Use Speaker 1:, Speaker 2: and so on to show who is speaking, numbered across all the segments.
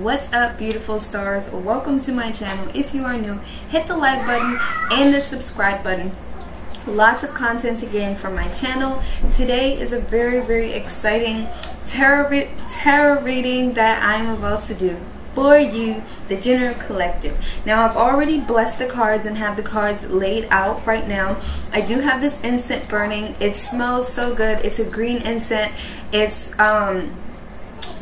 Speaker 1: What's up, beautiful stars? Welcome to my channel. If you are new, hit the like button and the subscribe button. Lots of content again from my channel. Today is a very exciting tarot reading that I'm about to do for you, the general collective. Now, I've already blessed the cards and have the cards laid out right now. I do have this incense burning. It smells so good. It's a green incense. It's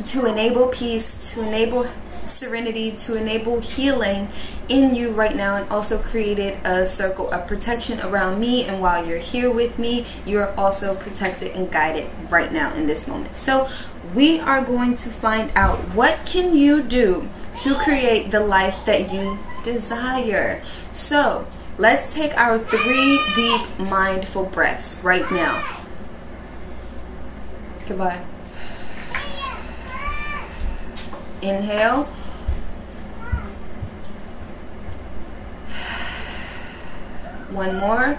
Speaker 1: to enable peace, to enable serenity, to enable healing in you right now, and also created a circle of protection around me. And while you're here with me, you're also protected and guided right now in this moment. So we are going to find out, what can you do to create the life that you desire? So let's take our 3 deep mindful breaths right now. Goodbye. Inhale. One more.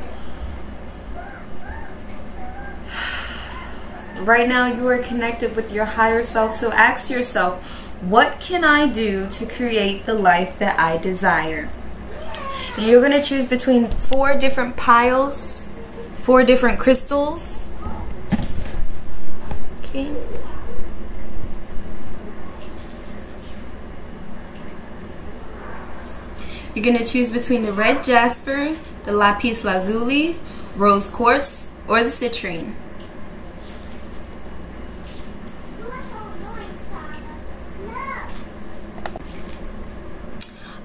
Speaker 1: Right now you are connected with your higher self, so ask yourself, what can I do to create the life that I desire? And you're going to choose between 4 different piles, 4 different crystals. Okay. You're going to choose between the red jasper, the lapis lazuli, rose quartz, or the citrine.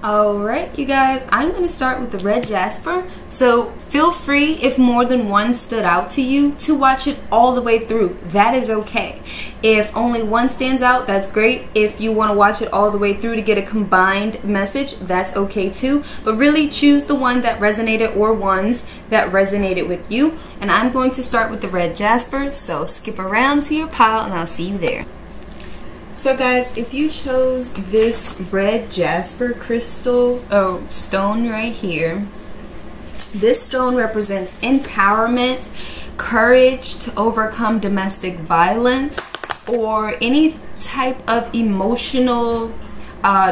Speaker 1: Alright, you guys, I'm going to start with the red jasper. So feel free, if more than one stood out to you, to watch it all the way through. That is okay. If only one stands out, that's great. If you want to watch it all the way through to get a combined message, that's okay too. But really choose the one that resonated, or ones that resonated with you. And I'm going to start with the red jasper, so skip around to your pile and I'll see you there. So guys, if you chose this red jasper crystal stone right here, this stone represents empowerment, courage to overcome domestic violence, or any type of emotional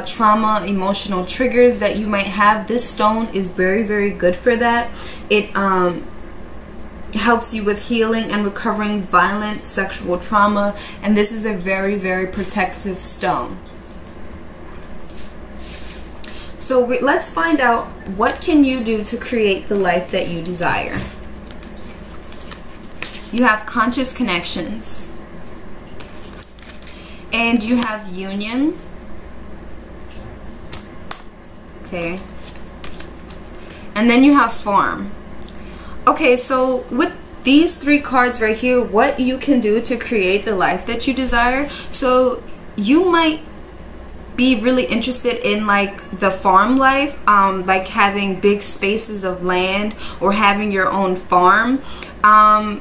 Speaker 1: trauma, emotional triggers that you might have. This stone is very good for that. It helps you with healing and recovering violent sexual trauma, and this is a very protective stone. So let's find out, what can you do to create the life that you desire? You have conscious connections, and you have union. Okay, and then you have farm. Okay, so with these 3 cards right here, what you can do to create the life that you desire. So you might be really interested in like the farm life, like having big spaces of land or having your own farm. I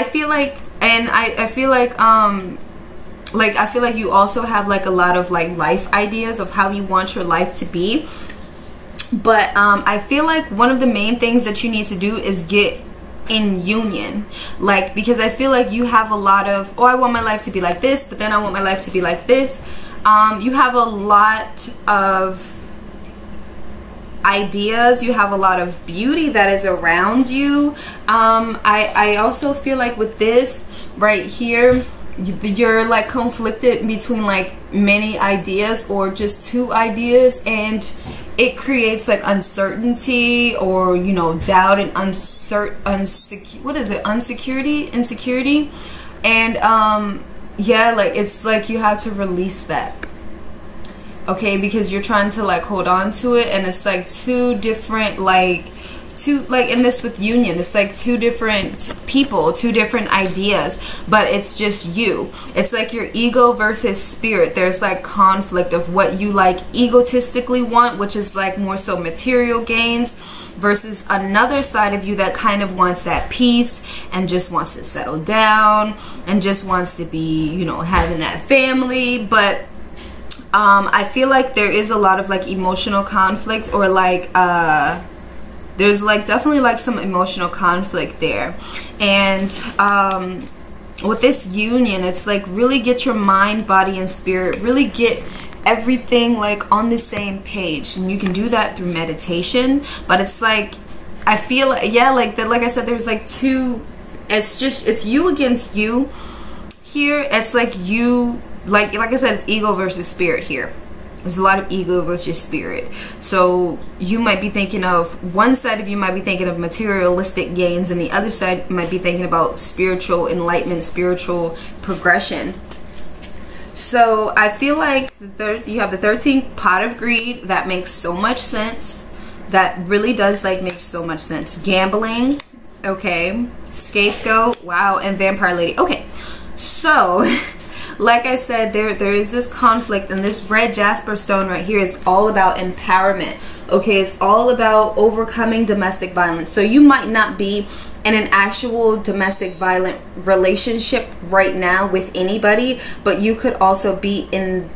Speaker 1: feel like, and I feel like I feel like you also have like a lot of like life ideas of how you want your life to be. But I feel like one of the main things that you need to do is get in union, like, because I feel like you have a lot of, oh, I want my life to be like this, but then I want my life to be like this. You have a lot of ideas, you have a lot of beauty that is around you. I also feel like with this right here, you're like conflicted between like many ideas or just 2 ideas, and it creates like uncertainty, or you know, doubt and insecurity, and yeah, like it's like you have to release that, okay, because you're trying to like hold on to it, and it's like 2 different like in this with union, it's like 2 different people, 2 different ideas, but it's just you. It's like your ego versus spirit. There's like conflict of what you like egotistically want, which is like more so material gains, versus another side of you that kind of wants that peace and just wants to settle down and just wants to be, you know, having that family. But I feel like there is a lot of like emotional conflict, or like there's like definitely like some emotional conflict there. And with this union, it's like really get your mind, body, and spirit, really get everything like on the same page. And you can do that through meditation, but it's like, I feel, yeah, like that, like I said, there's like two, it's you against you here. It's like you, like I said, it's ego versus spirit here. There's a lot of ego versus spirit. So you might be thinking of, one side of you might be thinking of materialistic gains, and the other side might be thinking about spiritual enlightenment, spiritual progression. So I feel like you have the 13th pot of greed. That makes so much sense. That really does like make so much sense. Gambling, okay. Scapegoat, wow, and vampire lady. Okay, so like I said, there is this conflict, and this red jasper stone right here is all about empowerment. Okay, it's all about overcoming domestic violence. So you might not be in an actual domestic violent relationship right now with anybody, but you could also be in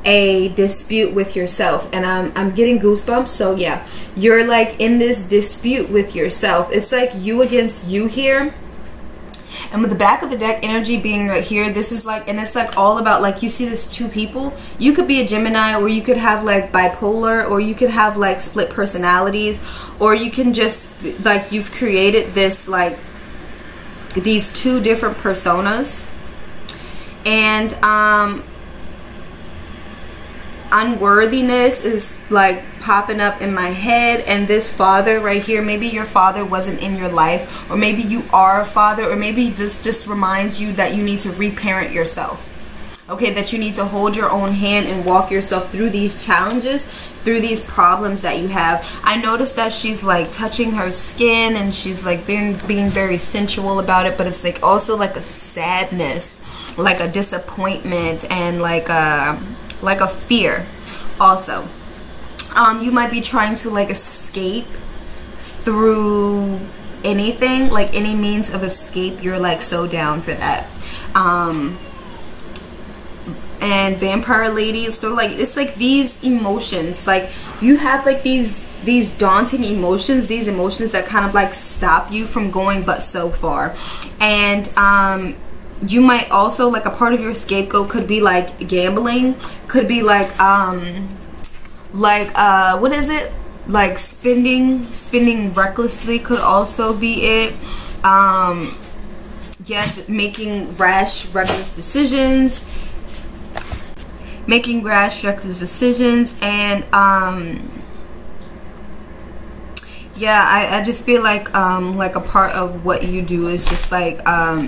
Speaker 1: a dispute with yourself. And I'm getting goosebumps. So yeah, you're like in this dispute with yourself. It's like you against you here. And with the back of the deck energy being right here, this is like, and it's like all about, like, you see this two people. You could be a Gemini, or you could have like bipolar, or you could have like split personalities, or you can just like, you've created this like these two different personas. And unworthiness is like popping up in my head. And this father right here, maybe your father wasn't in your life, or maybe you are a father, or maybe this just reminds you that you need to reparent yourself. Okay, that you need to hold your own hand and walk yourself through these challenges, through these problems that you have. I noticed that she's like touching her skin, and she's like being very sensual about it, but it's like also like a sadness, like a disappointment, and like a fear also. You might be trying to like escape through anything, like any means of escape. You're like so down for that. And vampire lady, so like it's like these emotions, like you have like these daunting emotions, these emotions that kind of like stop you from going but so far. And you might also, like, a part of your scapegoat could be like gambling, could be like what is it, like spending recklessly could also be it. Yeah, making rash reckless decisions, and yeah, I just feel like a part of what you do is just like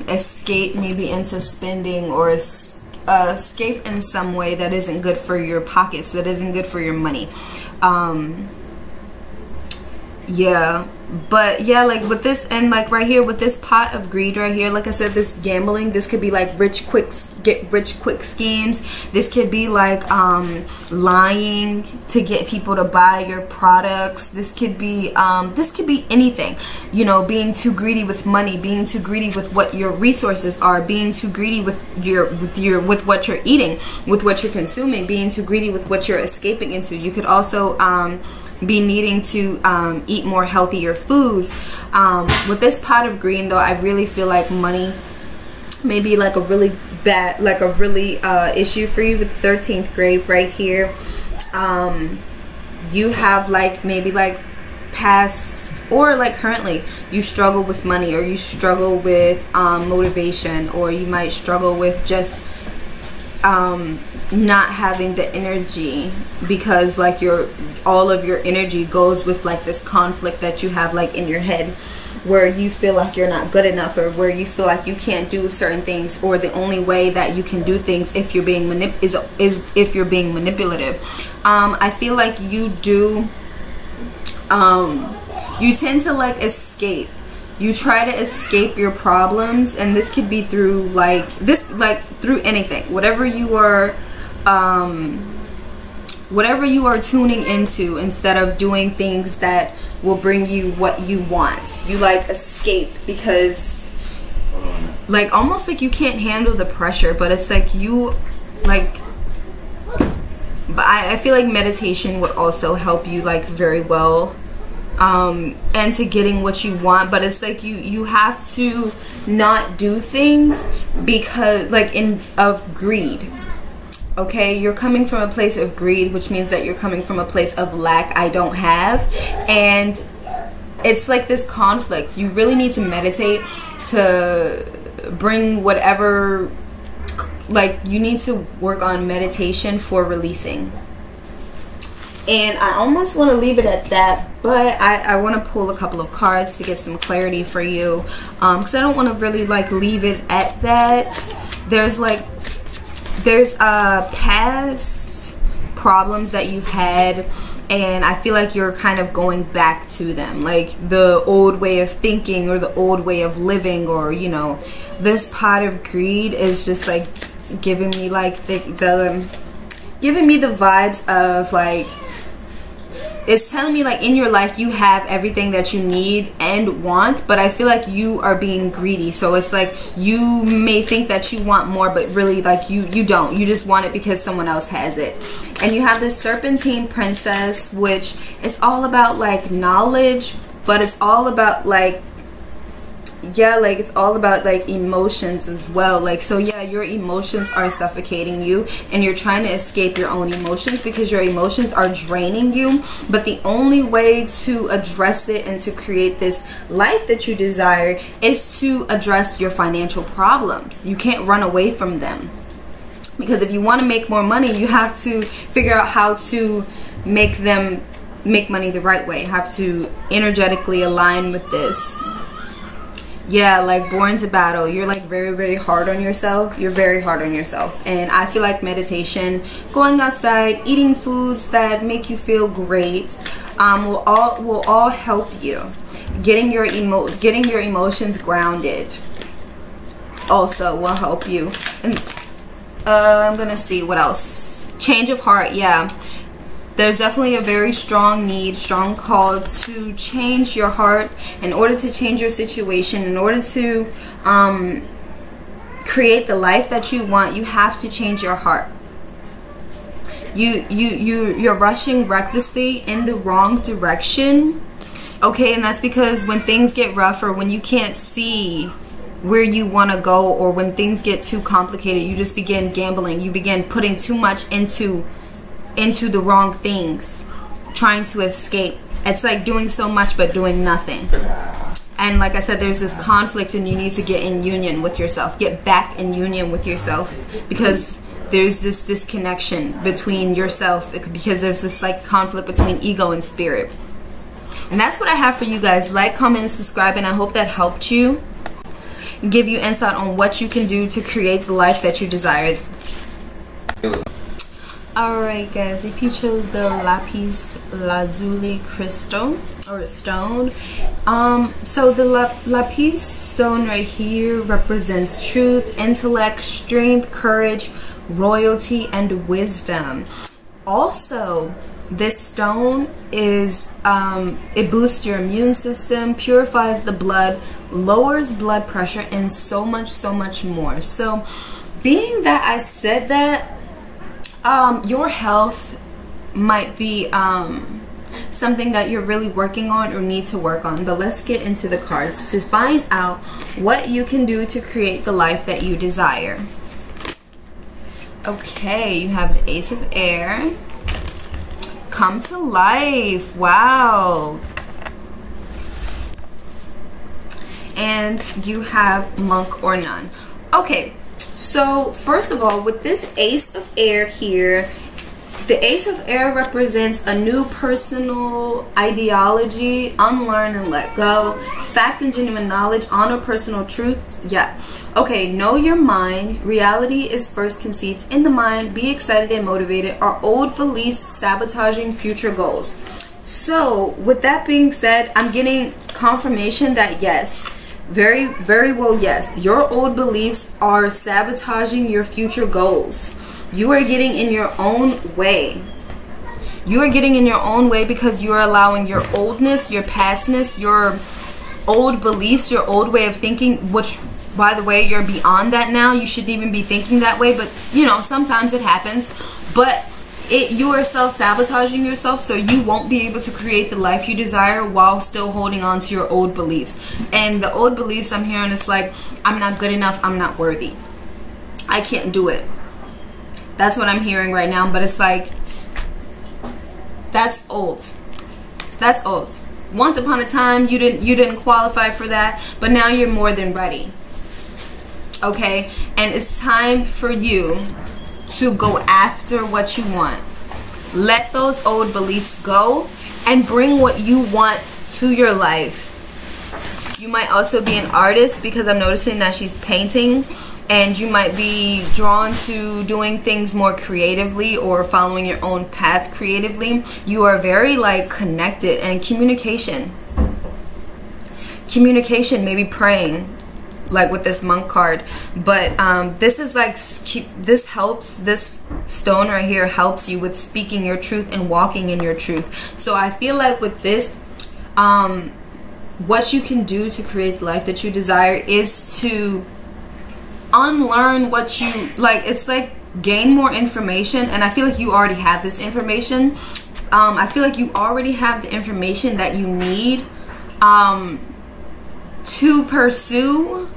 Speaker 1: escape maybe into spending, or escape in some way that isn't good for your pockets, that isn't good for your money. Yeah, but yeah, like with this, and like right here with this pot of greed right here, like I said, this gambling, this could be like get rich quick schemes. This could be like lying to get people to buy your products. This could be anything, you know, being too greedy with money, being too greedy with what your resources are, being too greedy with what you're eating, with what you're consuming, being too greedy with what you're escaping into. You could also be needing to eat more healthier foods. With this pot of green though, I really feel like money may be like a really bad, like a really issue for you with the 13th grave right here. You have like maybe like past or like currently you struggle with money, or you struggle with motivation, or you might struggle with just not having the energy, because like all of your energy goes with like this conflict that you have like in your head, where you feel like you're not good enough, or where you feel like you can't do certain things, or the only way that you can do things if you're being is if you're being manipulative. I feel like you do you tend to like escape. You try to escape your problems, and this could be through through anything, whatever you are tuning into, instead of doing things that will bring you what you want. You like escape because like almost like you can't handle the pressure, but it's like you like, but I feel like meditation would also help you like very well and to getting what you want. But it's like you have to not do things because of greed. Okay, you're coming from a place of greed, which means that you're coming from a place of lack. I don't have. And it's like this conflict. You really need to meditate to bring whatever, like, you need to work on meditation for releasing. And I almost want to leave it at that, but I want to pull a couple of cards to get some clarity for you, because I don't want to really like leave it at that. There's past problems that you've had, and I feel like you're kind of going back to them, like the old way of thinking or the old way of living, or you know, this pot of greed is just like giving me like giving me the vibes of like, it's telling me like in your life you have everything that you need and want, but I feel like you are being greedy. So it's like you may think that you want more, but really like you don't. You just want it because someone else has it. And you have this Serpentine Princess, which is all about like knowledge, but it's all about like, yeah, like it's all about like emotions as well. Like, so yeah, your emotions are suffocating you and you're trying to escape your own emotions because your emotions are draining you. But the only way to address it and to create this life that you desire is to address your financial problems. You can't run away from them, because if you want to make more money, you have to figure out how to make money the right way. You have to energetically align with this. Yeah, like born to battle. You're like very, very hard on yourself. You're very hard on yourself. And I feel like meditation, going outside, eating foods that make you feel great, will all help you. Getting your emotions grounded also will help you. And I'm gonna see what else. Change of heart. Yeah, there's definitely a very strong need, strong call to change your heart in order to change your situation. In order to create the life that you want, you have to change your heart. You're rushing recklessly in the wrong direction. Okay, and that's because when things get rough, or when you can't see where you want to go, or when things get too complicated, you just begin gambling. You begin putting too much into the wrong things, trying to escape. It's like doing so much but doing nothing. And like I said, there's this conflict, and you need to get in union with yourself. Get back in union with yourself, because there's this disconnection between yourself, because there's this like conflict between ego and spirit. And that's what I have for you guys. Like, comment, and subscribe, and I hope that helped you, give you insight on what you can do to create the life that you desire. Alright guys, if you chose the lapis lazuli crystal or stone, so the lapis stone right here represents truth, intellect, strength, courage, royalty, and wisdom. Also, this stone is it boosts your immune system, purifies the blood, lowers blood pressure, and so much more. So being that I said that, your health might be something that you're really working on or need to work on. But let's get into the cards to find out what you can do to create the life that you desire. Okay, you have the Ace of Air. Come to life. Wow. And you have Monk or Nun. Okay, so first of all, with this Ace of Air here, the Ace of Air represents a new personal ideology, unlearn and let go, fact and genuine knowledge, honor personal truth. Yeah. Okay, know your mind. Reality is first conceived in the mind. Be excited and motivated. Are old beliefs sabotaging future goals? So with that being said, I'm getting confirmation that yes, very well, yes, your old beliefs are sabotaging your future goals. You are getting in your own way. You are getting in your own way because you are allowing your oldness, your pastness, your old beliefs, your old way of thinking, which, by the way, you're beyond that now. You shouldn't even be thinking that way, but you know, sometimes it happens. But you are self-sabotaging yourself, so you won't be able to create the life you desire while still holding on to your old beliefs. And the old beliefs I'm hearing is like, I'm not good enough, I'm not worthy, I can't do it. That's what I'm hearing right now. But it's like, that's old. That's old. Once upon a time you didn't qualify for that, but now you're more than ready. Okay? And it's time for you to go after what you want. Let those old beliefs go and bring what you want to your life. You might also be an artist, because I'm noticing that she's painting, and you might be drawn to doing things more creatively or following your own path creatively. You are very like connected, and communication, maybe praying, like with this monk card. But this is like, this helps, this stone right here helps you with speaking your truth and walking in your truth. So I feel like with this, what you can do to create the life that you desire is to unlearn what you like. It's like gain more information, and I feel like you already have this information. I feel like you already have the information that you need to pursue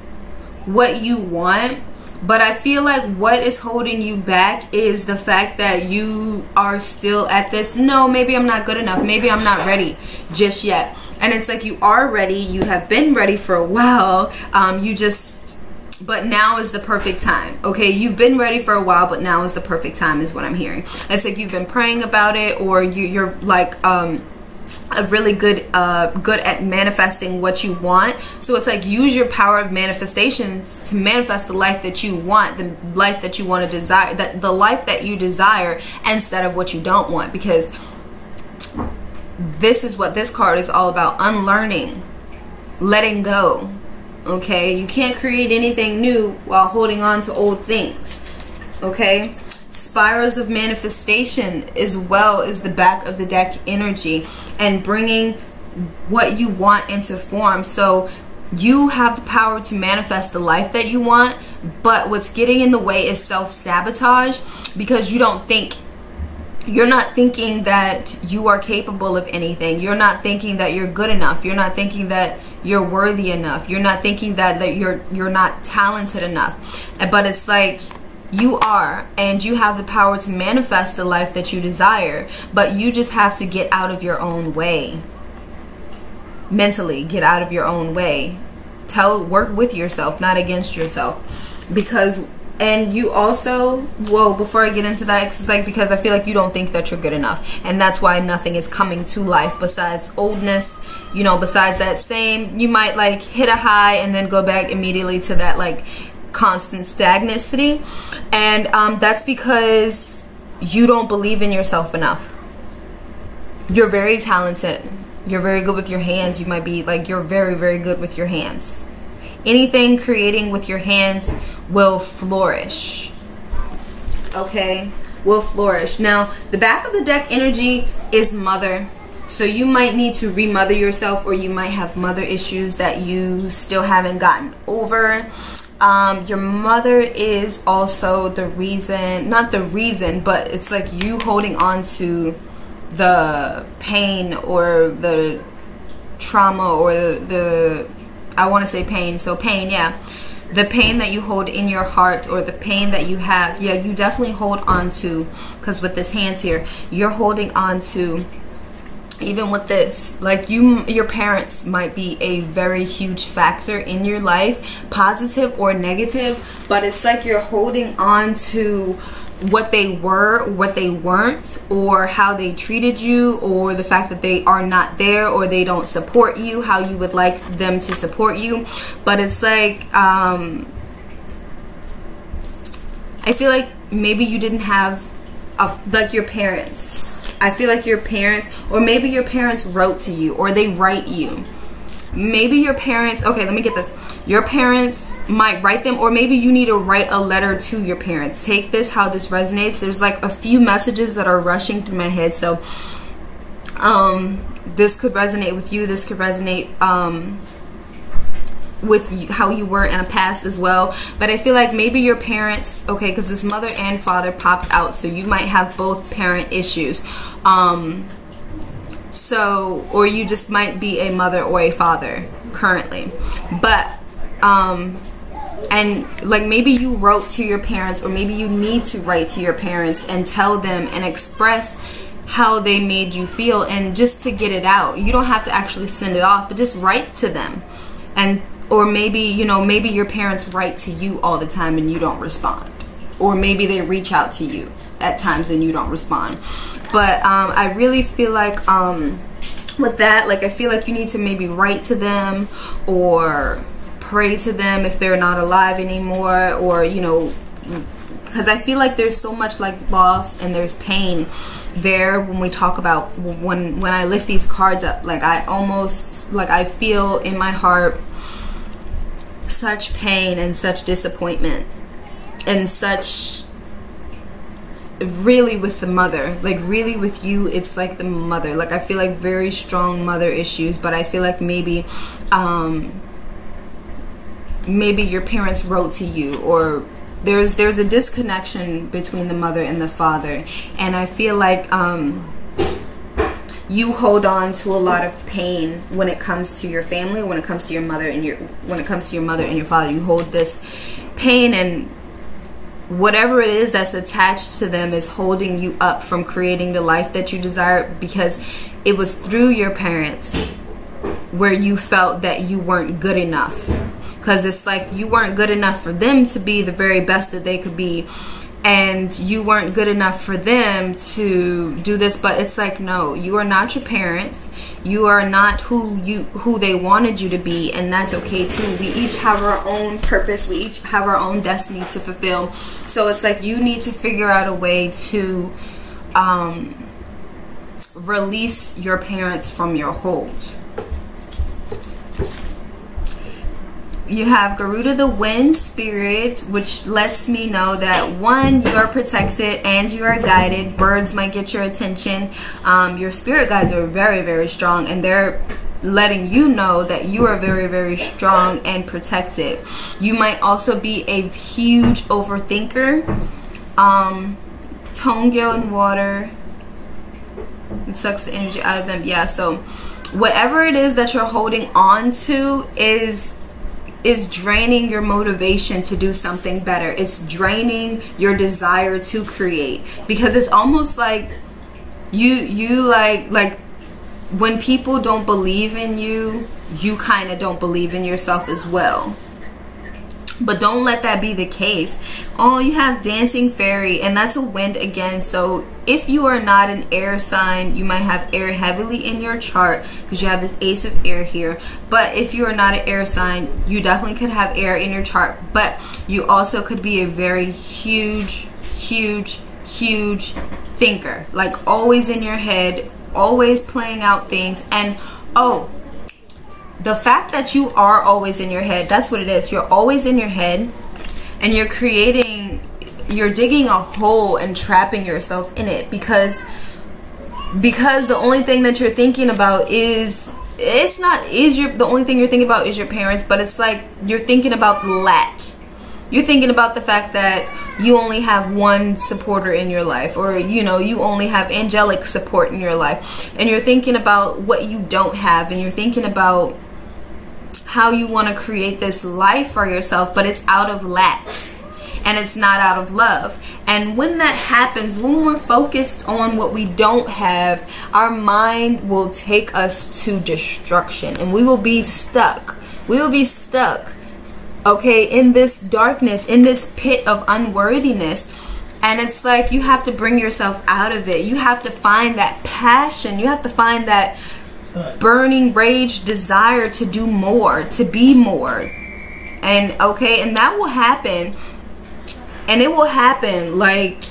Speaker 1: what you want. But I feel like what is holding you back is the fact that you are still at this, no, maybe I'm not good enough, maybe I'm not ready just yet. And it's like, you are ready, you have been ready for a while, but now is the perfect time. Okay, you've been ready for a while, but now is the perfect time, is what I'm hearing. It's like you've been praying about it, or you're like a really good at manifesting what you want. So it's like, use your power of manifestations to manifest the life that you want, the life that you want to desire, the life that you desire, instead of what you don't want. Because this is what this card is all about: unlearning, letting go. Okay, you can't create anything new while holding on to old things. Okay, spirals of manifestation as well is the back of the deck energy, and bringing what you want into form. So you have the power to manifest the life that you want, but what's getting in the way is self-sabotage, because you're not thinking that you are capable of anything. You're not thinking that you're good enough. You're not thinking that you're worthy enough. You're not thinking that you're not talented enough. But it's like, you are, and you have the power to manifest the life that you desire, but you just have to get out of your own way. Mentally, get out of your own way. Work with yourself, not against yourself. Because, and you also, well, before I get into that, it's like, because I feel like you don't think that you're good enough, and that's why nothing is coming to life besides oldness. You know, besides that same, you might like hit a high and then go back immediately to that like constant stagnancy. And that's because you don't believe in yourself enough. You're very talented, you're very good with your hands. You might be like, you're very, very good with your hands. Anything creating with your hands will flourish. Okay, will flourish. Now the back of the deck energy is mother. So you might need to remother yourself, or you might have mother issues that you still haven't gotten over. Your mother is also the reason, not the reason, but it's like you holding on to the pain or the trauma, or the I want to say pain, so pain, yeah, the pain that you hold in your heart, or the pain that you have, yeah, you definitely hold on to, because with this hands here, you're holding on to. Even with this, like your parents might be a very huge factor in your life, positive or negative, but it's like you're holding on to what they were, what they weren't, or how they treated you, or the fact that they are not there, or they don't support you how you would like them to support you. But it's like, I feel like maybe you didn't have like your parents. I feel like your parents, or maybe your parents wrote to you, or they write you. Maybe your parents, okay, let me get this. Your parents might write them, or maybe you need to write a letter to your parents. Take this how this resonates. There's like a few messages that are rushing through my head, so this could resonate with you. This could resonate how you were in a past as well. But I feel like maybe your parents, okay, because this mother and father popped out, so you might have both parent issues. So, or you just might be a mother or a father currently. But and like maybe you wrote to your parents, or maybe you need to write to your parents and tell them and express how they made you feel, and just to get it out. You don't have to actually send it off, but just write to them. And or maybe, you know, maybe your parents write to you all the time and you don't respond, or maybe they reach out to you at times and you don't respond. But I really feel like with that, like I feel like you need to maybe write to them or pray to them if they're not alive anymore, or, you know, because I feel like there's so much like loss and there's pain there when we talk about, when I lift these cards up, like I almost, like I feel in my heart such pain and such disappointment and such, really with the mother, like really with you, it's like the mother, like I feel like very strong mother issues. But I feel like maybe maybe your parents wrote to you, or there's a disconnection between the mother and the father, and I feel like you hold on to a lot of pain when it comes to your family, when it comes to your mother and your mother and your father. You hold this pain, and whatever it is that's attached to them is holding you up from creating the life that you desire, because it was through your parents where you felt that you weren't good enough. Because it's like you weren't good enough for them to be the very best that they could be, and you weren't good enough for them to do this. But it's like, no, you are not your parents. You are not who they wanted you to be, and that's okay too. We each have our own purpose. We each have our own destiny to fulfill. So it's like you need to figure out a way to release your parents from your hold. You have Garuda the wind spirit, which lets me know that, one, you are protected and you are guided. Birds might get your attention. Your spirit guides are very, very strong, and they're letting you know that you are very, very strong and protected. You might also be a huge overthinker. Tongyo and water, it sucks the energy out of them. Yeah, so whatever it is that you're holding on to is draining your motivation to do something better. It's draining your desire to create, because it's almost like you like when people don't believe in you, you kind of don't believe in yourself as well. But don't let that be the case. Oh, you have dancing fairy, and that's a wind again. So if you are not an air sign, you might have air heavily in your chart, because you have this ace of air here. But if you are not an air sign, you definitely could have air in your chart. But you also could be a very huge thinker, like always in your head, always playing out things. And oh, the fact that you are always in your head, that's what it is. You're always in your head, and you're digging a hole and trapping yourself in it, because the only thing that you're thinking about the only thing you're thinking about is your parents, but it's like you're thinking about lack. You're thinking about the fact that you only have one supporter in your life, or you know, you only have angelic support in your life, and you're thinking about what you don't have, and you're thinking about how you want to create this life for yourself, but it's out of lack and it's not out of love. And when that happens, when we're focused on what we don't have, our mind will take us to destruction, and we will be stuck. We will be stuck, okay, in this darkness, in this pit of unworthiness. And it's like you have to bring yourself out of it. You have to find that passion. You have to find that burning rage, desire to do more, to be more. And okay, and that will happen, and it will happen like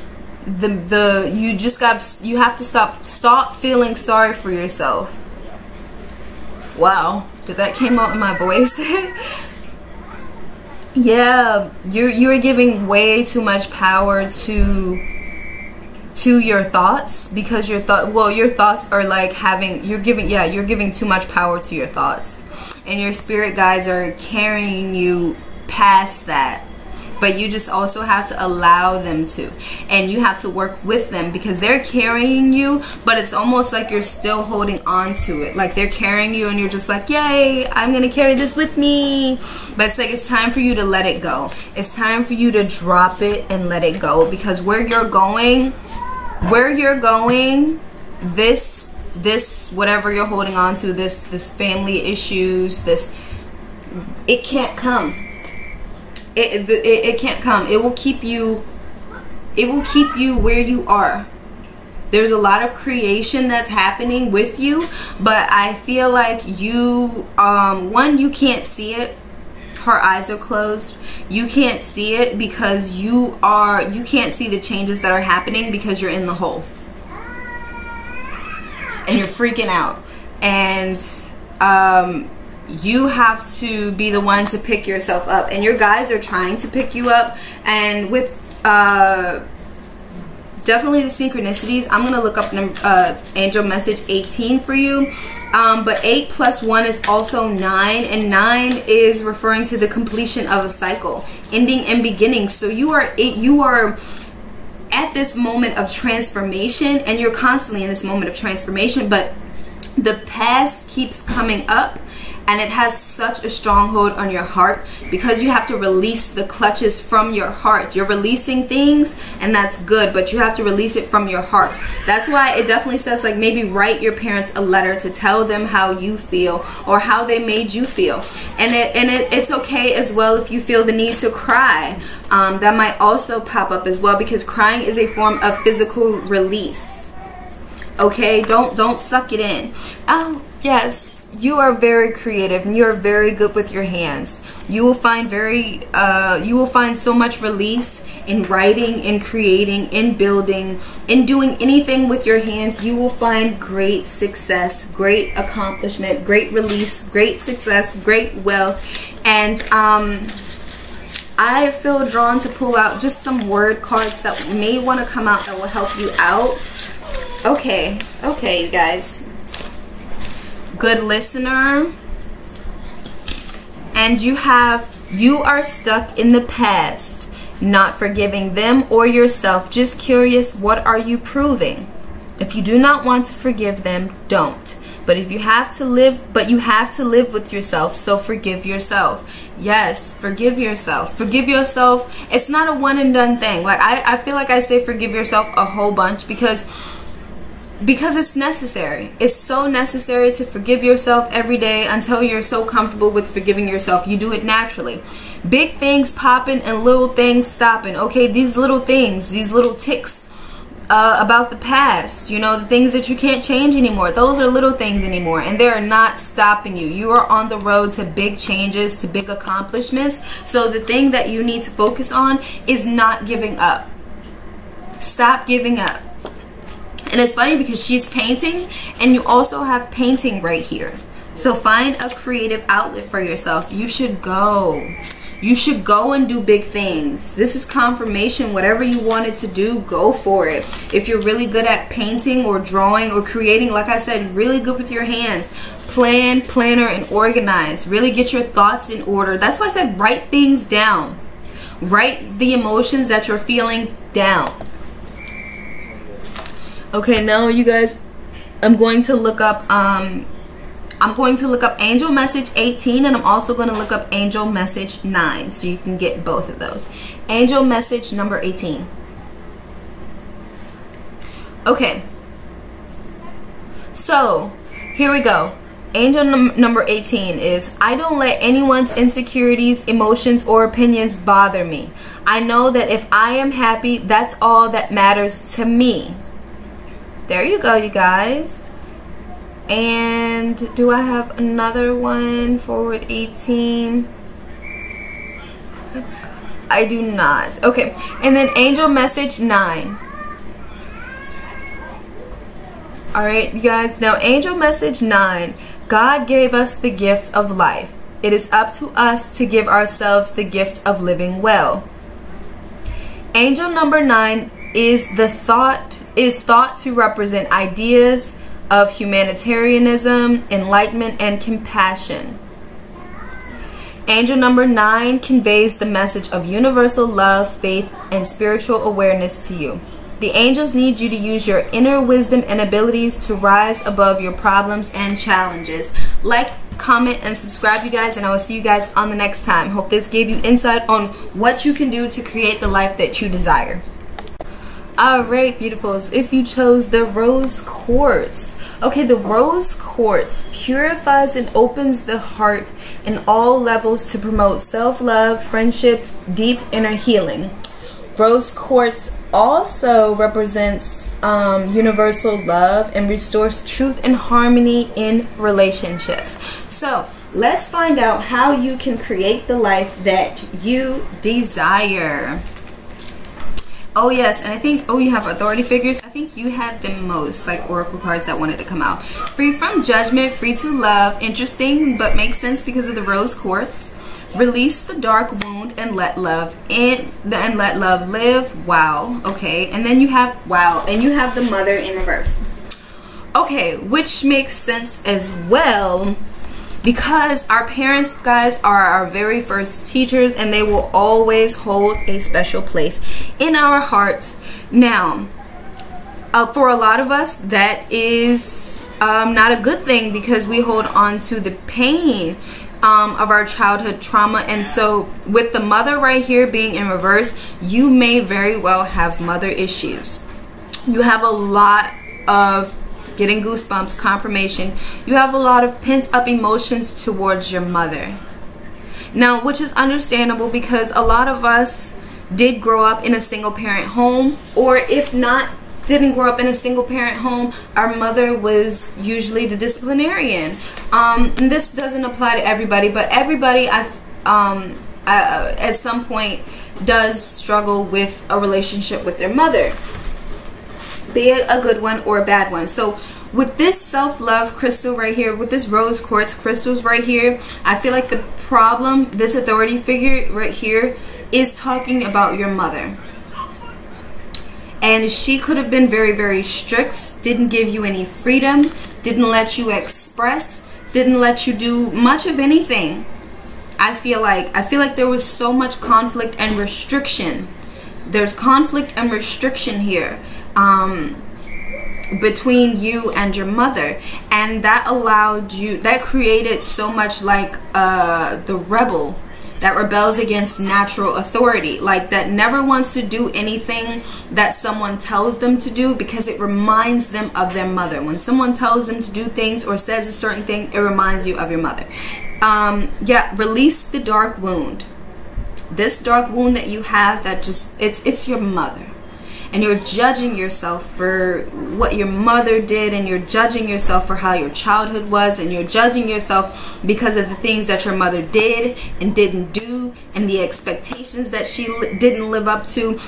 Speaker 1: you have to stop feeling sorry for yourself. Wow, did that came out in my voice? Yeah, you're giving way too much power to your thoughts, because your thoughts are like you're giving too much power to your thoughts. and your spirit guides are carrying you past that. But you just also have to allow them to, and you have to work with them, because they're carrying you, but it's almost like you're still holding on to it. Like they're carrying you and you're just like, yay, I'm gonna carry this with me. But it's like, it's time for you to let it go. It's time for you to drop it and let it go, because where you're going, this whatever you're holding on to, this family issues, it can't come. It can't come. It will keep you where you are. There's a lot of creation that's happening with you, but I feel like you one, you can't see it. Her eyes are closed. You can't see it because you can't see the changes that are happening because you're in the hole. And you're freaking out. And you have to be the one to pick yourself up, and your guides are trying to pick you up. And with definitely the synchronicities, I'm gonna look up angel message 18 for you. But 8 plus 1 is also 9, and 9 is referring to the completion of a cycle, ending and beginning. So you are at this moment of transformation, and you're constantly in this moment of transformation, but the past keeps coming up, and it has such a stronghold on your heart because you have to release the clutches from your heart. You're releasing things, and that's good, but you have to release it from your heart. That's why it definitely says, like, maybe write your parents a letter to tell them how you feel or how they made you feel. And it's okay as well if you feel the need to cry. That might also pop up as well, because crying is a form of physical release. Okay, don't suck it in. Oh yes, you are very creative and you are very good with your hands. You will find so much release in writing, in creating, in building, in doing anything with your hands. You will find great success, great accomplishment, great release, great success, great wealth. And I feel drawn to pull out just some word cards that may want to come out that will help you out. Okay, you guys. Good listener. And you are stuck in the past, not forgiving them or yourself. Just curious, what are you proving? If you do not want to forgive them, don't. But if you have to live, you have to live with yourself, so forgive yourself. Yes, forgive yourself. Forgive yourself. It's not a one and done thing. Like I feel like I say forgive yourself a whole bunch because it's necessary. It's so necessary to forgive yourself every day until you're so comfortable with forgiving yourself. You do it naturally. Big things popping and little things stopping. Okay, these little things, these little ticks about the past, you know, the things that you can't change anymore, those are little things anymore, and they're not stopping you. You are on the road to big changes, to big accomplishments. So the thing that you need to focus on is not giving up. Stop giving up. And it's funny because she's painting, and you also have painting right here. So find a creative outlet for yourself. You should go. You should go and do big things. This is confirmation. Whatever you wanted to do, go for it. If you're really good at painting or drawing or creating, like I said, really good with your hands. Plan, planner, and organize. Really get your thoughts in order. That's why I said write things down. Write the emotions that you're feeling down. Okay, now you guys, I'm going to look up angel message 18, and I'm also going to look up angel message 9, so you can get both of those. Angel message number 18. Okay, so here we go. Angel number 18 is, I don't let anyone's insecurities, emotions, or opinions bother me. I know that if I am happy, that's all that matters to me. There you go, you guys. And do I have another one? Forward 18. I do not. Okay, and then angel message 9. Alright, you guys. Now angel message 9. God gave us the gift of life. It is up to us to give ourselves the gift of living well. Angel number 9 is thought to represent ideas of humanitarianism, enlightenment, and compassion. Angel number 9 conveys the message of universal love, faith, and spiritual awareness to you. The angels need you to use your inner wisdom and abilities to rise above your problems and challenges. Like, comment, and subscribe, you guys, and I will see you guys on the next time. Hope this gave you insight on what you can do to create the life that you desire. Alright, beautifuls, if you chose the rose quartz. Okay, the rose quartz purifies and opens the heart in all levels to promote self-love, friendships, deep inner healing. Rose quartz also represents universal love and restores truth and harmony in relationships. So let's find out how you can create the life that you desire. Oh yes, and I think, oh, you have authority figures. I think you had the most, like, oracle cards that wanted to come out. Free from judgment, free to love. Interesting, but makes sense because of the rose quartz. Release the dark wound and let love in, and let love live. Wow. Okay, and then you have, wow, and you have the mother in reverse. Okay, which makes sense as well, because our parents, guys, are our very first teachers, and they will always hold a special place in our hearts. Now, for a lot of us, that is not a good thing, because we hold on to the pain of our childhood trauma. And so with the mother right here being in reverse, you may very well have mother issues. You have a lot of, getting goosebumps, confirmation, you have a lot of pent-up emotions towards your mother. Now, which is understandable, because a lot of us did grow up in a single parent home, or if not, didn't grow up in a single parent home, our mother was usually the disciplinarian. And this doesn't apply to everybody, but everybody at some point does struggle with a relationship with their mother, be it a good one or a bad one. So with this self-love crystal right here, with this rose quartz crystals right here, I feel like the problem, this authority figure right here, is talking about your mother. And she could have been very, very strict, didn't give you any freedom, didn't let you express, didn't let you do much of anything. I feel like there was so much conflict and restriction. There's conflict and restriction here between you and your mother, and that allowed you, that created so much like the rebel that rebels against natural authority, like that never wants to do anything that someone tells them to do, because it reminds them of their mother. When someone tells them to do things or says a certain thing, it reminds you of your mother. Yeah, release the dark wound. This dark wound that you have, that just, it's your mother. And you're judging yourself for what your mother did, and you're judging yourself for how your childhood was, and you're judging yourself because of the things that your mother did and didn't do, and the expectations that she didn't live up to,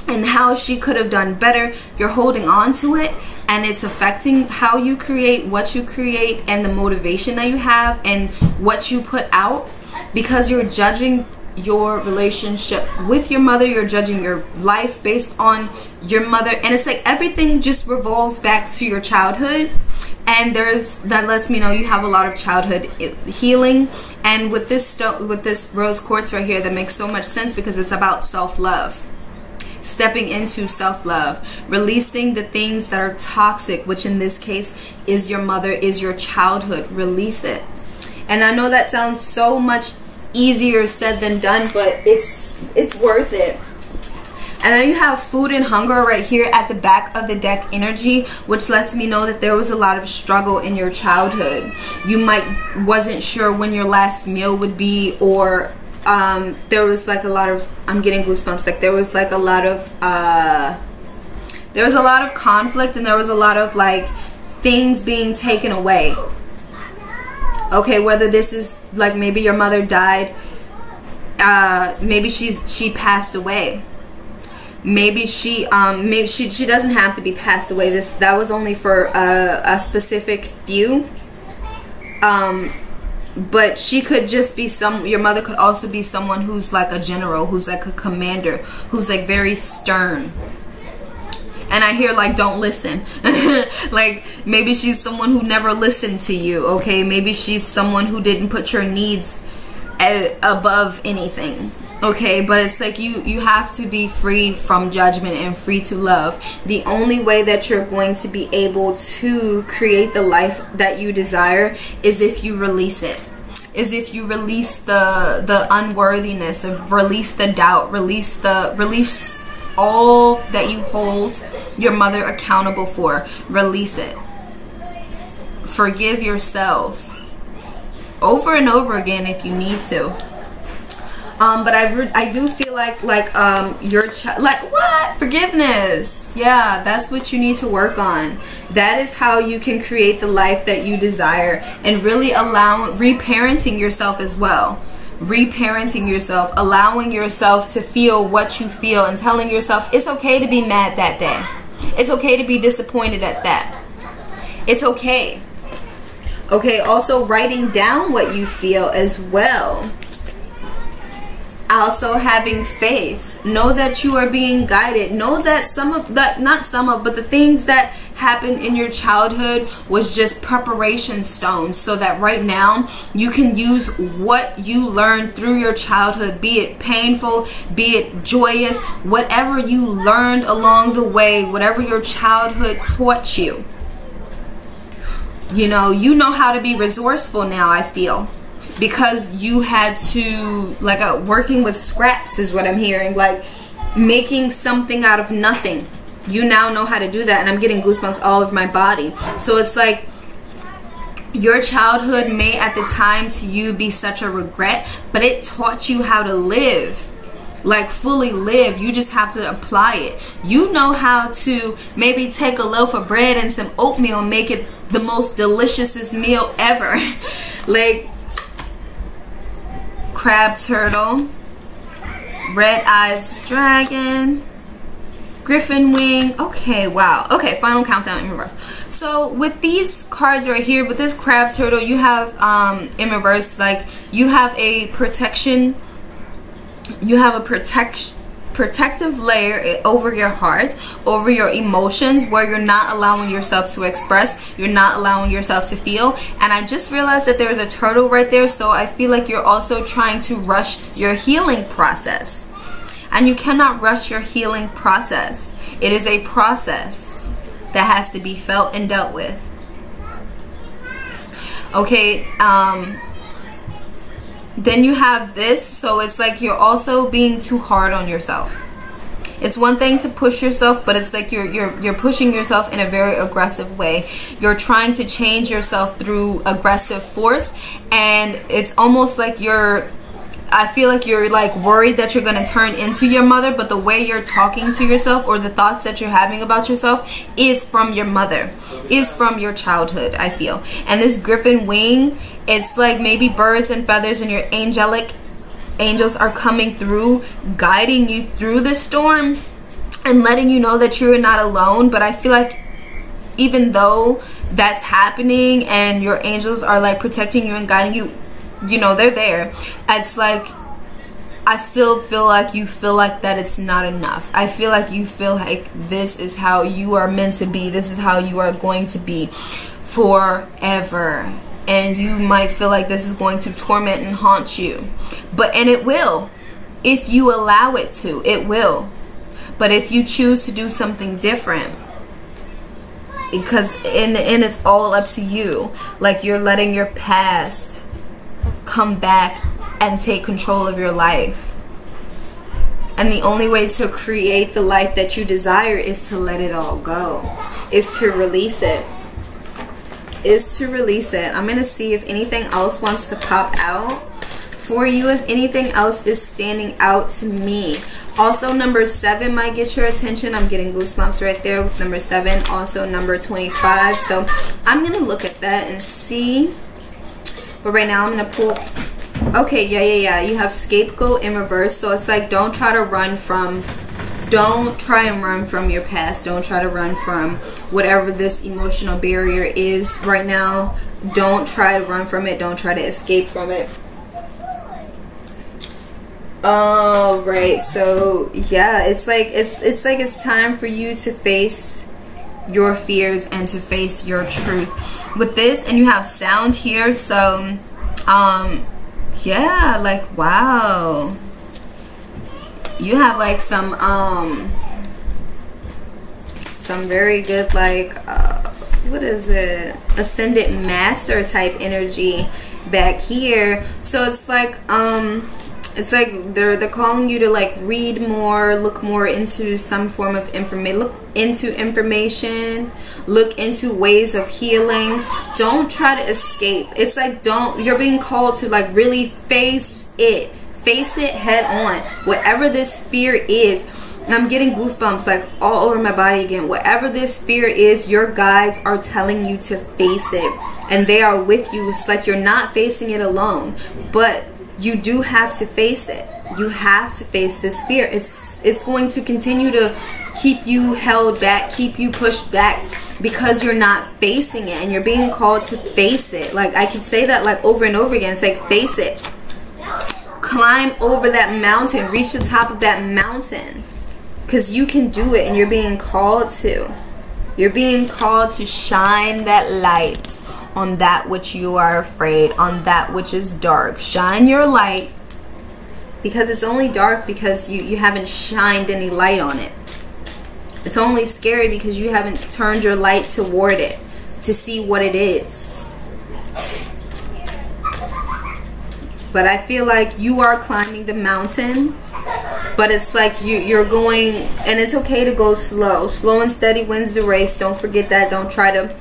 Speaker 1: and how she could have done better. You're holding on to it, and it's affecting how you create, what you create, and the motivation that you have, and what you put out, because you're judging your relationship with your mother, you're judging your life based on your mother, and it's like everything just revolves back to your childhood. And that lets me know you have a lot of childhood healing. And with this stone, with this rose quartz right here, that makes so much sense, because it's about self-love, stepping into self-love, releasing the things that are toxic, which in this case is your mother, is your childhood. Release it. And I know that sounds so much easier said than done, but it's worth it. And then you have food and hunger right here at the back of the deck energy, which lets me know that there was a lot of struggle in your childhood. You wasn't sure when your last meal would be, or there was like a lot of, I'm getting goosebumps, like there was like a lot of conflict, and there was a lot of like things being taken away. Okay, whether this is like maybe your mother died, maybe she passed away, maybe she doesn't have to be passed away. That was only for a specific few, but she could just be your mother could also be someone who's like a general, who's like a commander, who's like very stern. And I hear like, don't listen. Like maybe she's someone who never listened to you, okay? Maybe she's someone who didn't put your needs above anything. Okay, but it's like you have to be free from judgment and free to love. The only way that you're going to be able to create the life that you desire is if you release it. Is if you release the unworthiness, of release the doubt, release all that you hold your mother accountable for. Release it. Forgive yourself over and over again if you need to. But I do feel like your child, like, what? Forgiveness. Yeah, that's what you need to work on. That is how you can create the life that you desire, and really reparenting yourself as well. Reparenting yourself, allowing yourself to feel what you feel, and telling yourself it's okay to be mad that day. It's okay to be disappointed at that. It's okay. Okay, also writing down what you feel as well. Also having faith. Know that you are being guided. Know that but the things that happened in your childhood was just preparation stones, so that right now you can use what you learned through your childhood, be it painful, be it joyous, whatever you learned along the way, whatever your childhood taught you. You know how to be resourceful now, I feel. Because you had to, like, working with scraps is what I'm hearing, like making something out of nothing. You now know how to do that, and I'm getting goosebumps all over my body. So it's like your childhood may at the time to you be such a regret, but it taught you how to live, like fully live. You just have to apply it. You know how to maybe take a loaf of bread and some oatmeal and make it the most deliciousest meal ever. Like crab turtle, red eyes dragon, griffin wing. Okay, wow. Okay, final countdown in reverse. So with these cards right here, with this crab turtle, you have in reverse, like you have a protection, you have a protective layer over your heart, over your emotions, where you're not allowing yourself to express, you're not allowing yourself to feel. And I just realized that there's a turtle right there, so I feel like you're also trying to rush your healing process. And you cannot rush your healing process. It is a process that has to be felt and dealt with. Okay, then you have this, so it's like you're also being too hard on yourself. It's one thing to push yourself, but it's like you're pushing yourself in a very aggressive way. You're trying to change yourself through aggressive force, and it's almost like I feel like you're like worried that you're going to turn into your mother, but the way you're talking to yourself, or the thoughts that you're having about yourself, is from your mother, is from your childhood, I feel. And this griffin wing, it's like maybe birds and feathers, and your angels are coming through, guiding you through the storm and letting you know that you're not alone. But I feel like even though that's happening and your angels are like protecting you and guiding you, you know, they're there, it's like I still feel like you feel like that it's not enough. I feel like you feel like this is how you are meant to be, this is how you are going to be forever, and you might feel like this is going to torment and haunt you, and it will, if you allow it to. It will. But if you choose to do something different, because in the end it's all up to you. Like you're letting your past come back and take control of your life. And the only way to create the life that you desire is to let it all go, is to release it, I'm going to see if anything else wants to pop out for you, if anything else is standing out to me. Also, number 7 might get your attention. I'm getting goosebumps right there with number 7. Also, number 25. So I'm going to look at that and see. But right now, I'm going to pull. Okay, yeah. You have scapegoat in reverse. So it's like, don't try and run from your past. Don't try to run from whatever this emotional barrier is right now. Don't try to run from it. Don't try to escape from it. All right, so yeah, it's like it's time for you to face your fears and to face your truth with this. And you have sound here, so yeah, like, wow. You have like some very good, like, what is it, ascended master type energy back here. So it's like they're calling you to like read more, look more into some form of information, look into ways of healing. Don't try to escape. It's like, you're being called to like really face it head on. Whatever this fear is, and I'm getting goosebumps like all over my body again. Whatever this fear is, your guides are telling you to face it, and they are with you. It's like you're not facing it alone, but you do have to face it. You have to face this fear. It's going to continue to keep you held back, keep you pushed back, because you're not facing it, and you're being called to face it. Like, I can say that like over and over again. It's like, face it. Climb over that mountain. Reach the top of that mountain. Because you can do it, and you're being called to. You're being called to shine that light on that which you are afraid, on that which is dark. Shine your light, because it's only dark because you haven't shined any light on it. It's only scary because you haven't turned your light toward it to see what it is. But I feel like you are climbing the mountain. But it's like you're going, and it's okay to go slow. Slow and steady wins the race. Don't forget that. Don't try to,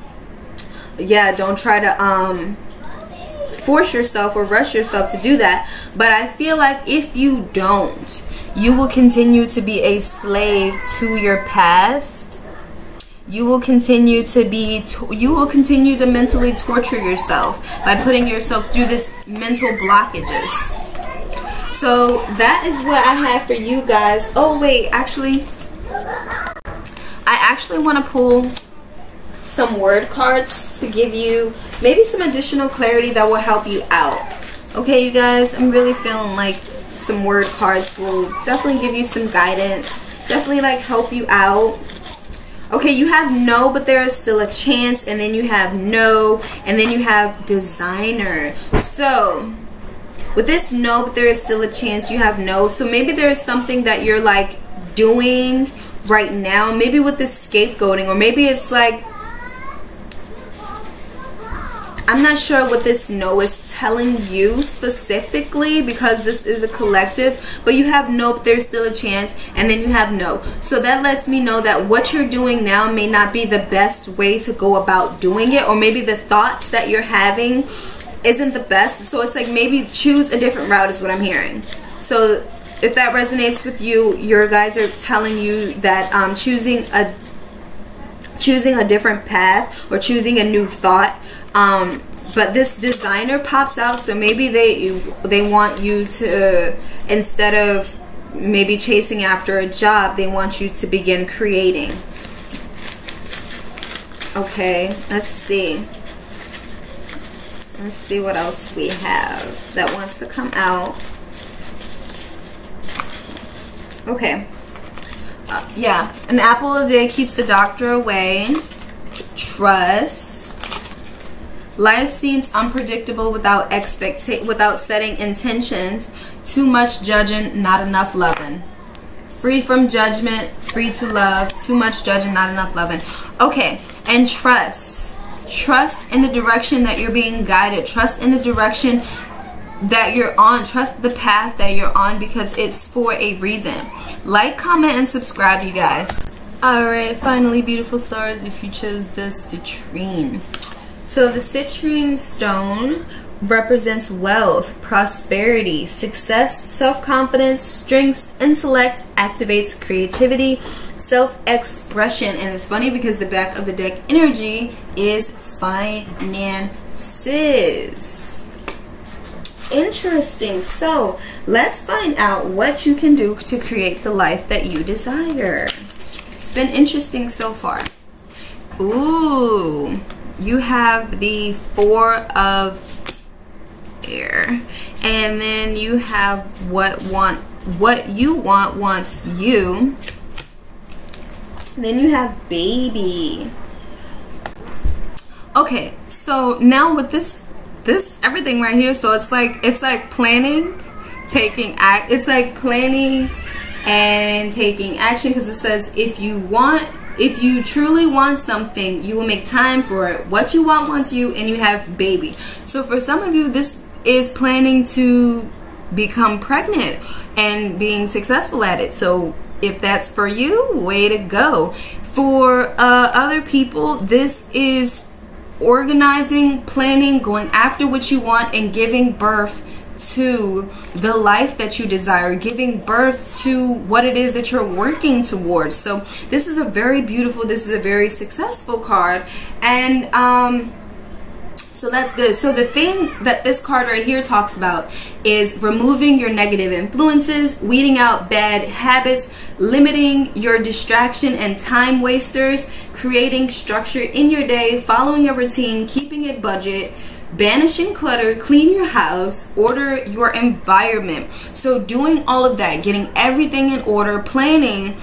Speaker 1: force yourself or rush yourself to do that. But I feel like if you don't, you will continue to be a slave to your past. You will continue to mentally torture yourself by putting yourself through this mental blockages. So that is what I have for you guys. Oh wait, actually, I actually want to pull some word cards to give you maybe some additional clarity that will help you out. Okay, you guys, I'm really feeling like some word cards will definitely give you some guidance, definitely like help you out. Okay, you have no, but there is still a chance, and then you have no, and then you have designer. So with this no, but there is still a chance, you have no. So maybe there is something that you're like doing right now, maybe with this scapegoating, or maybe it's like, I'm not sure what this no is telling you specifically, because this is a collective, but you have no, but there's still a chance, and then you have no. So that lets me know that what you're doing now may not be the best way to go about doing it, or maybe the thoughts that you're having isn't the best. So it's like, maybe choose a different route is what I'm hearing. So if that resonates with you, your guides are telling you that choosing a different path, or choosing a new thought. But this designer pops out, so maybe they want you to, instead of maybe chasing after a job, they want you to begin creating. Okay, let's see. Let's see what else we have that wants to come out. Okay. Yeah, an apple a day keeps the doctor away. Trust. Life seems unpredictable without setting intentions. Too much judging, not enough loving. Free from judgment, free to love. Too much judging, not enough loving. Okay, and trust. Trust in the direction that you're being guided. Trust in the direction that you're on. Trust the path that you're on, because it's for a reason. Like, comment, and subscribe, you guys. Alright, finally, beautiful stars, if you chose the citrine. So the citrine stone represents wealth, prosperity, success, self-confidence, strength, intellect, activates creativity, self-expression. And it's funny because the back of the deck energy is finances. Interesting. So let's find out what you can do to create the life that you desire. It's been interesting so far. Ooh, you have the Four of Air, and then you have what you want wants you. And then you have Baby. Okay, so now with this everything right here. So it's like planning, it's like planning and taking action, because it says if you truly want something, you will make time for it. What you want wants you, and you have baby. So for some of you, this is planning to become pregnant and being successful at it. So if that's for you, way to go. For other people, this is organizing, planning, going after what you want, and giving birth to the life that you desire, giving birth to what it is that you're working towards. So this is a very beautiful, this is a very successful card, and so that's good. So the thing that this card right here talks about is removing your negative influences, weeding out bad habits, limiting your distraction and time wasters, creating structure in your day, following a routine, keeping a budget, banishing clutter, clean your house, order your environment. So doing all of that, getting everything in order, planning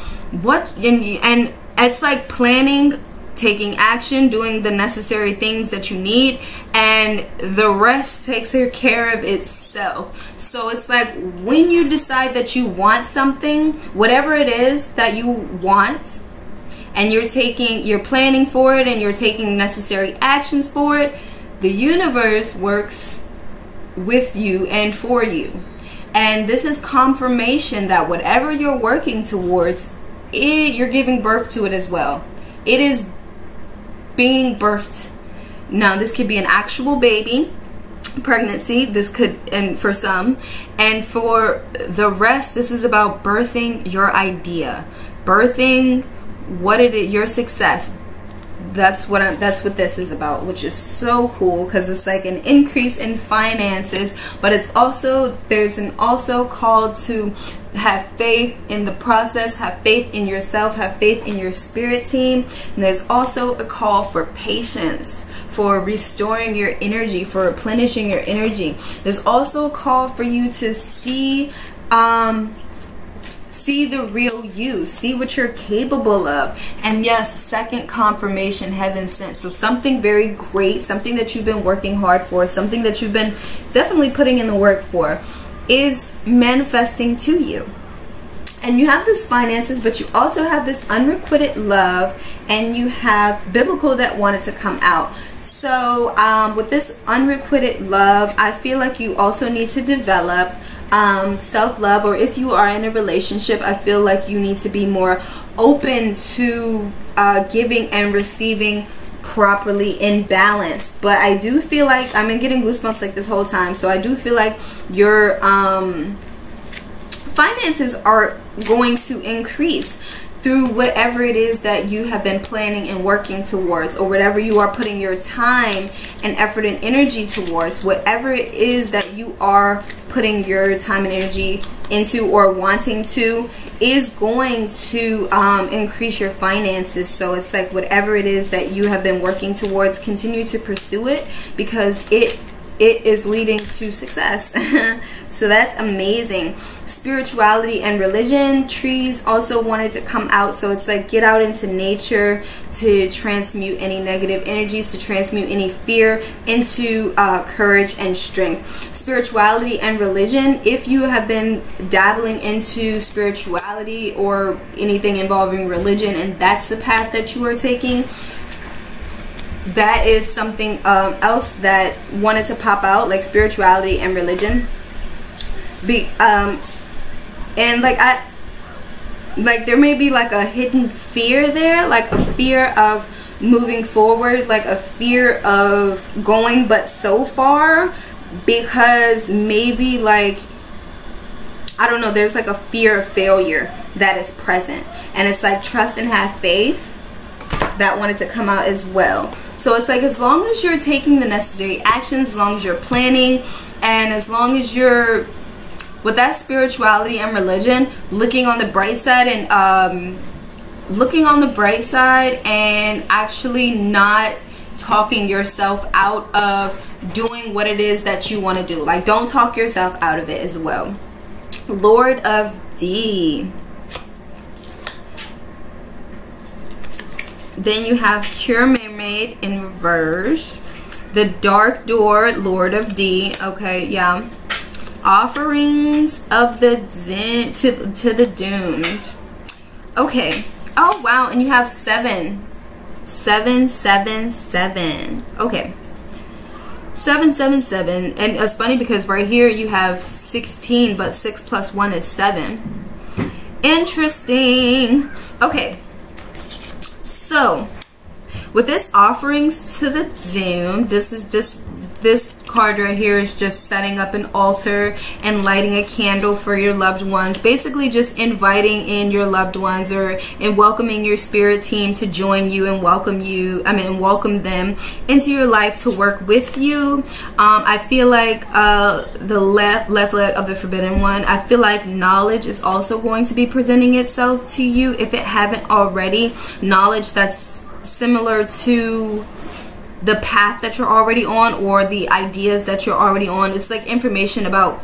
Speaker 1: what, and it's like planning, taking action, doing the necessary things that you need, and the rest takes care of itself. So it's like when you decide that you want something, whatever it is that you want, and you're planning for it, and you're taking necessary actions for it, the universe works with you and for you. And this is confirmation that whatever you're working towards, you're giving birth to it as well. It is being birthed. Now, this could be an actual baby, pregnancy, this could, and for some, and for the rest, this is about birthing your idea, birthing what it is, your success. That's what this is about, which is so cool, because it's like an increase in finances, but it's also, there's an also call to have faith in the process, have faith in yourself, have faith in your spirit team. And there's also a call for patience, for restoring your energy, for replenishing your energy. There's also a call for you to see the real you, see what you're capable of. And yes, second confirmation, heaven sent. So something very great, something that you've been working hard for, something that you've been definitely putting in the work for, is manifesting to you. And you have this finances, but you also have this unrequited love, and you have biblical that wanted to come out. So with this unrequited love, I feel like you also need to develop self-love, or if you are in a relationship, I feel like you need to be more open to giving and receiving properly in balance. But I do feel like, I've been getting goosebumps like this whole time, so I do feel like your finances are going to increase through whatever it is that you have been planning and working towards, or whatever you are putting your time and effort and energy towards. Whatever it is that you are putting your time and energy into or wanting to is going to increase your finances. So it's like whatever it is that you have been working towards, continue to pursue it, because it is leading to success. So that's amazing. Spirituality and religion, trees also wanted to come out. So it's like get out into nature to transmute any negative energies, to transmute any fear into courage and strength. Spirituality and religion, if you have been dabbling into spirituality or anything involving religion, and that's the path that you are taking, that is something else that wanted to pop out, like spirituality and religion. And like there may be like a hidden fear there, like a fear of moving forward, like a fear of going but so far, because maybe, like, I don't know, there's like a fear of failure that is present. And it's like trust and have faith that wanted to come out as well. So it's like as long as you're taking the necessary actions, as long as you're planning, and as long as you're with that spirituality and religion, looking on the bright side, and actually not talking yourself out of doing what it is that you want to do. Like, don't talk yourself out of it as well. Lord of D. Then you have Cure Mermaid in reverse. The dark door, Lord of D. Okay, yeah. Offerings of the to the doomed. Okay. Oh wow, and you have 7. 7, 7, 7. Okay. 7, 7, 7. And it's funny because right here you have 16, but 6 plus 1 is 7. Interesting. Okay. So, with this offerings to the doom, this card right here is just setting up an altar and lighting a candle for your loved ones. Basically just inviting in your loved ones and welcoming your spirit team to join you and welcome them into your life to work with you. I feel like the left leg of the forbidden one, I feel like knowledge is also going to be presenting itself to you if it haven't already. Knowledge that's similar to the path that you're already on or the ideas that you're already on. It's like information about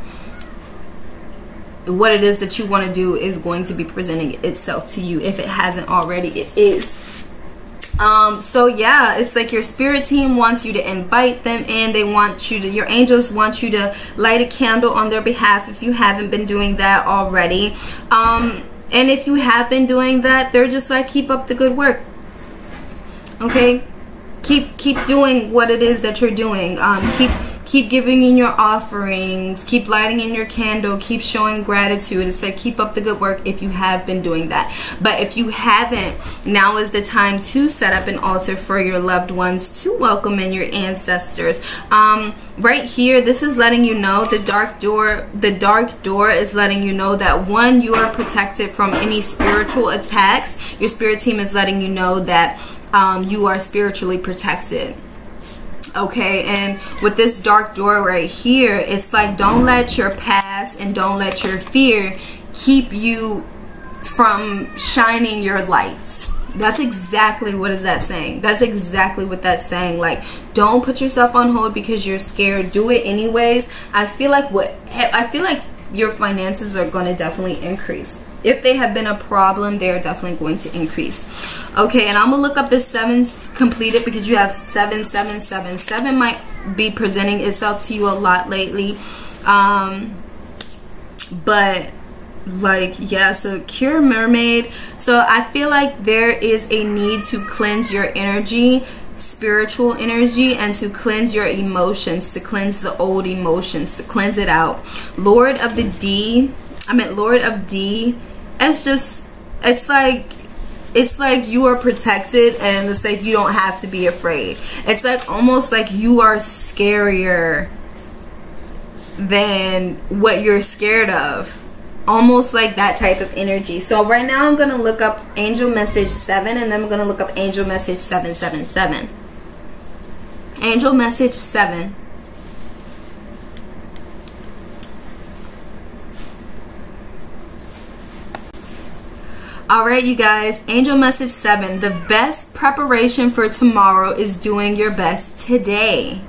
Speaker 1: what it is that you want to do is going to be presenting itself to you. If it hasn't already, it is. So yeah, it's like your spirit team wants you to invite them in. They want you to, your angels want you to light a candle on their behalf if you haven't been doing that already. And if you have been doing that, they're just like, keep up the good work. Okay? Keep doing what it is that you're doing. Keep giving in your offerings, keep lighting in your candle, keep showing gratitude. It's like, keep up the good work if you have been doing that. But if you haven't, now is the time to set up an altar for your loved ones, to welcome in your ancestors. Right here, this is letting you know, the dark door is letting you know that, one, you are protected from any spiritual attacks. Your spirit team is letting you know that you are spiritually protected. Okay, and with this dark door right here, it's like, don't let your past and don't let your fear keep you from shining your lights. That's exactly what is that saying. That's exactly what that's saying. Like, don't put yourself on hold because you're scared. Do it anyways. I feel like your finances are going to definitely increase. If they have been a problem, they are definitely going to increase. Okay, and I'm gonna look up this 7 completed because you have 7, 7, 7. 7 might be presenting itself to you a lot lately. But like, yeah, so cure mermaid. So I feel like there is a need to cleanse your energy, spiritual energy, and to cleanse your emotions, to cleanse the old emotions, to cleanse it out. Lord of the D, Lord of D. It's like you are protected, and it's like you don't have to be afraid. It's like almost like you are scarier than what you're scared of. Almost like that type of energy. So right now I'm going to look up angel message 7, and then I'm going to look up angel message 777. Angel message 7. Alright, you guys, angel message 7. The best preparation for tomorrow is doing your best today.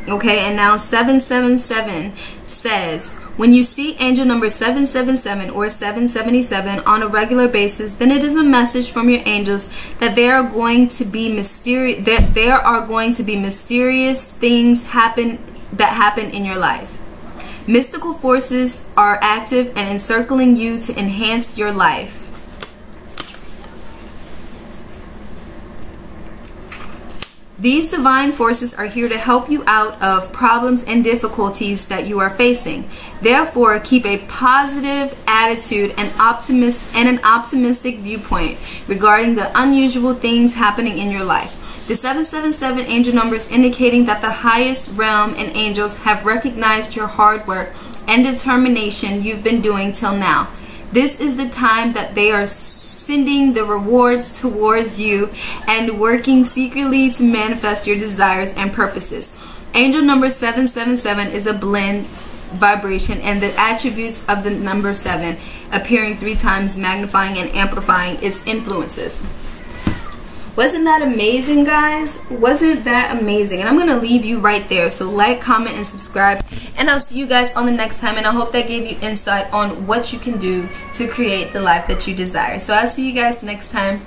Speaker 1: Okay, and now 777 says, when you see angel number 777 or 777 on a regular basis, then it is a message from your angels that there are going to be mysterious things that happen in your life. Mystical forces are active and encircling you to enhance your life. These divine forces are here to help you out of problems and difficulties that you are facing. Therefore, keep a positive attitude and an optimistic viewpoint regarding the unusual things happening in your life. The 777 angel number is indicating that the highest realm and angels have recognized your hard work and determination you've been doing till now. This is the time that they are sending the rewards towards you and working secretly to manifest your desires and purposes. Angel number 777 is a blend vibration, and the attributes of the number 7 appearing 3 times, magnifying and amplifying its influences. Wasn't that amazing, guys? Wasn't that amazing? And I'm going to leave you right there. So like, comment, and subscribe. And I'll see you guys on the next time. And I hope that gave you insight on what you can do to create the life that you desire. So I'll see you guys next time.